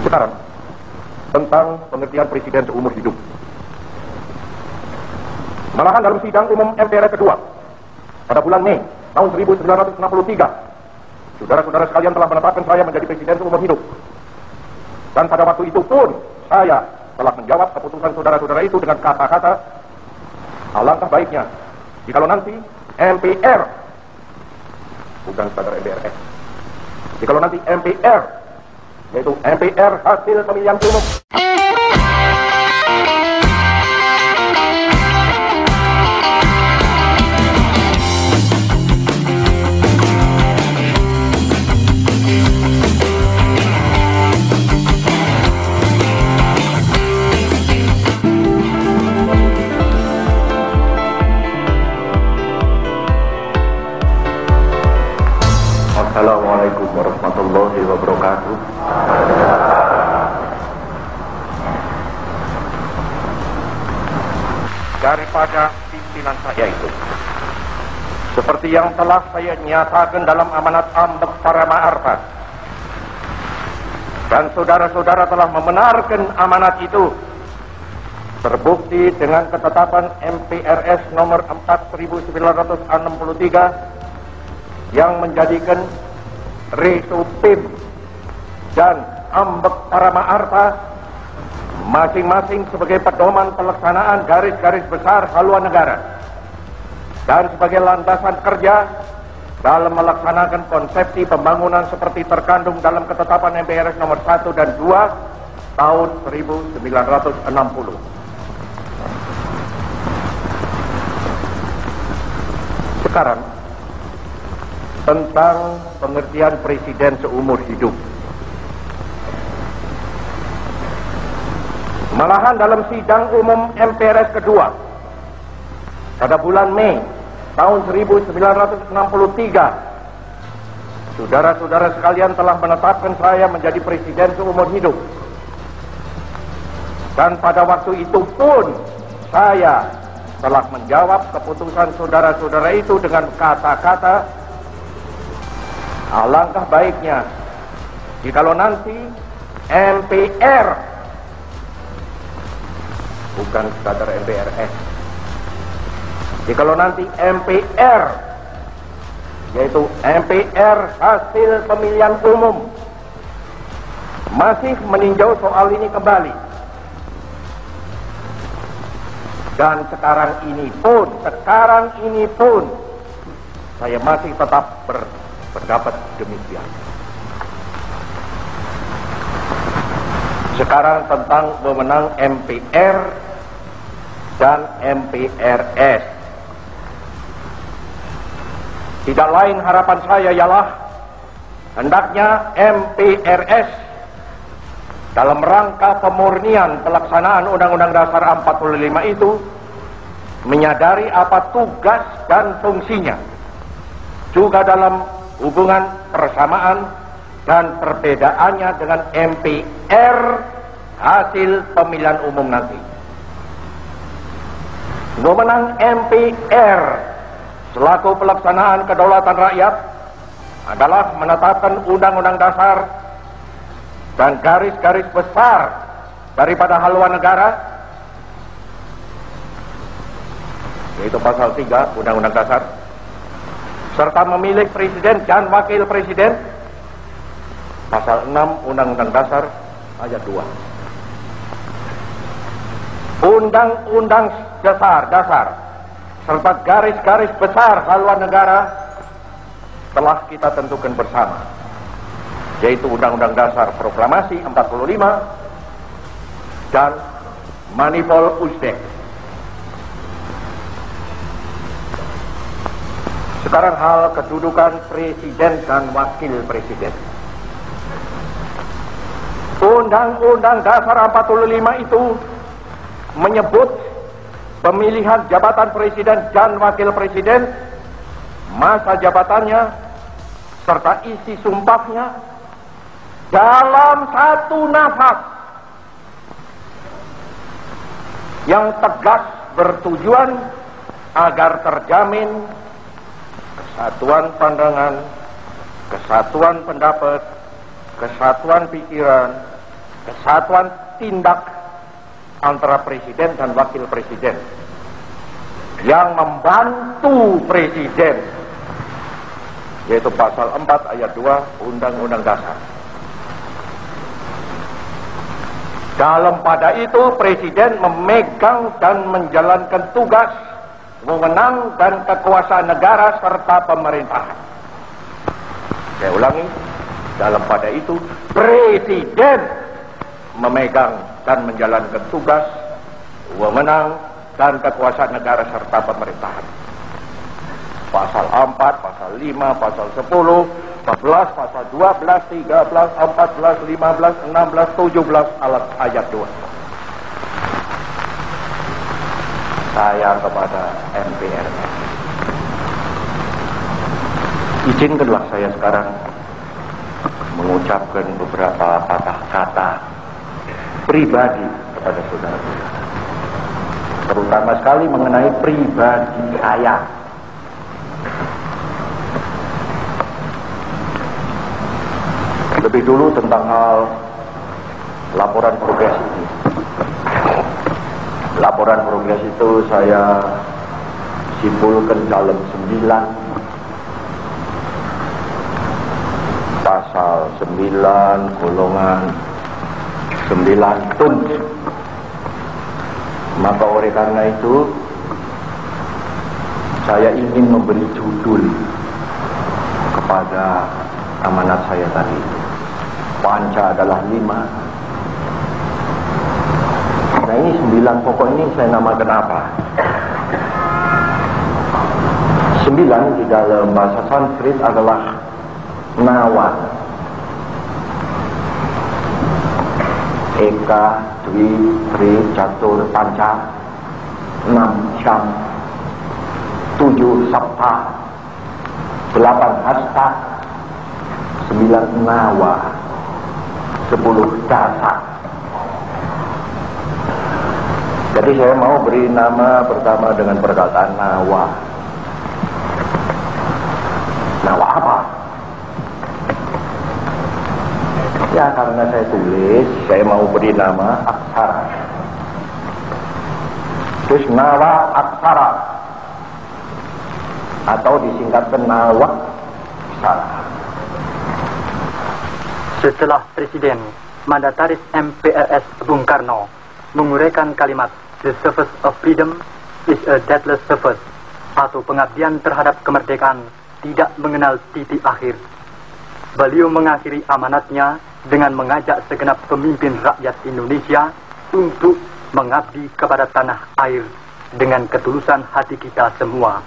Sekarang, tentang pengertian presiden seumur hidup. Malahan dalam sidang umum MPR kedua, pada bulan Mei tahun 1963, saudara-saudara sekalian telah menetapkan saya menjadi presiden seumur hidup. Dan pada waktu itu pun, saya telah menjawab keputusan saudara-saudara itu dengan kata-kata, alangkah baiknya jikalau nanti MPR, bukan sekadar MPRS, jikalau nanti MPR, yaitu MPR hasil pemilihan umum. Assalamualaikum warahmatullahi wabarakatuh. Daripada pimpinan saya itu, seperti yang telah saya nyatakan dalam amanat ambek para ma'arifat, dan saudara-saudara telah membenarkan amanat itu, terbukti dengan ketetapan MPRS nomor 4963 yang menjadikan Resupim dan ambek para ma'arifat masing-masing sebagai pedoman pelaksanaan garis-garis besar haluan negara dan sebagai landasan kerja dalam melaksanakan konsepsi pembangunan seperti terkandung dalam ketetapan MPRS nomor 1 dan 2 tahun 1960. Sekarang, tentang pengertian presiden seumur hidup. Malahan dalam sidang umum MPRS kedua pada bulan Mei tahun 1963, saudara-saudara sekalian telah menetapkan saya menjadi presiden seumur hidup. Dan pada waktu itu pun saya telah menjawab keputusan saudara-saudara itu dengan kata-kata, alangkah baiknya jikalau nanti MPR, bukan sekadar MPRS, jikalau nanti MPR, yaitu MPR hasil pemilihan umum, masih meninjau soal ini kembali. Dan sekarang ini pun saya masih tetap berpendapat demikian. Sekarang tentang wewenang MPR dan MPRS. Tidak lain harapan saya ialah hendaknya MPRS dalam rangka pemurnian pelaksanaan Undang-Undang Dasar 45 itu menyadari apa tugas dan fungsinya, juga dalam hubungan persamaan dan perbedaannya dengan MPR hasil pemilihan umum nanti. Wewenang MPR selaku pelaksanaan kedaulatan rakyat adalah menetapkan Undang-Undang Dasar dan garis-garis besar daripada haluan negara, yaitu pasal 3 Undang-Undang Dasar, serta memilih presiden dan wakil presiden, pasal 6 Undang-Undang Dasar ayat 2. Undang-undang dasar serta garis-garis besar haluan negara telah kita tentukan bersama, yaitu Undang-Undang Dasar Proklamasi 45 dan Manifold Uzbek. Sekarang hal kedudukan presiden dan wakil presiden. Undang-Undang Dasar 45 itu menyebut pemilihan jabatan presiden dan wakil presiden, masa jabatannya, serta isi sumpahnya dalam satu nafas yang tegas bertujuan agar terjamin kesatuan pandangan, kesatuan pendapat, kesatuan pikiran, kesatuan tindak antara presiden dan wakil presiden yang membantu presiden, yaitu pasal 4 ayat 2 Undang-Undang Dasar. Dalam pada itu presiden memegang dan menjalankan tugas, wewenang dan kekuasaan negara serta pemerintahan. Saya ulangi, dalam pada itu presiden memegang dan menjalankan tugas, wewenang dan kekuasaan negara serta pemerintahan. Pasal 4, pasal 5, pasal 10, 14, pasal 12, 13, 14, 15, 16, 17 ayat 2. Saya kepada MPR. Izinkanlah saya sekarang mengucapkan beberapa patah kata pribadi kepada saudara-saudara, terutama sekali mengenai pribadi saya. Lebih dulu tentang hal laporan progres ini. Laporan progres itu saya simpulkan dalam 9 pasal 9 golongan 9 tun. Maka oleh karena itu saya ingin memberi judul kepada amanat saya tadi. Panca adalah 5. Nah, ini 9 pokok ini saya namakan apa? 9 di dalam bahasa Sanskrit adalah nawa. Eka, Dwi, Tri, Catur, Panca, 6 Syam, 7 Sapta, 8 Hasta, 9 Nawa, 10 Dasa. Jadi saya mau beri nama pertama dengan perkataan Nawa. Nawa apa? Ya karena saya tulis, saya mau beri nama aksara. Terus Nawa aksara, atau disingkatkan Nawa aksara. Setelah Presiden Mandataris MPRS Bung Karno menguraikan kalimat "The service of freedom is a deathless service", atau pengabdian terhadap kemerdekaan tidak mengenal titik akhir, beliau mengakhiri amanatnya dengan mengajak segenap pemimpin rakyat Indonesia untuk mengabdi kepada tanah air dengan ketulusan hati kita semua.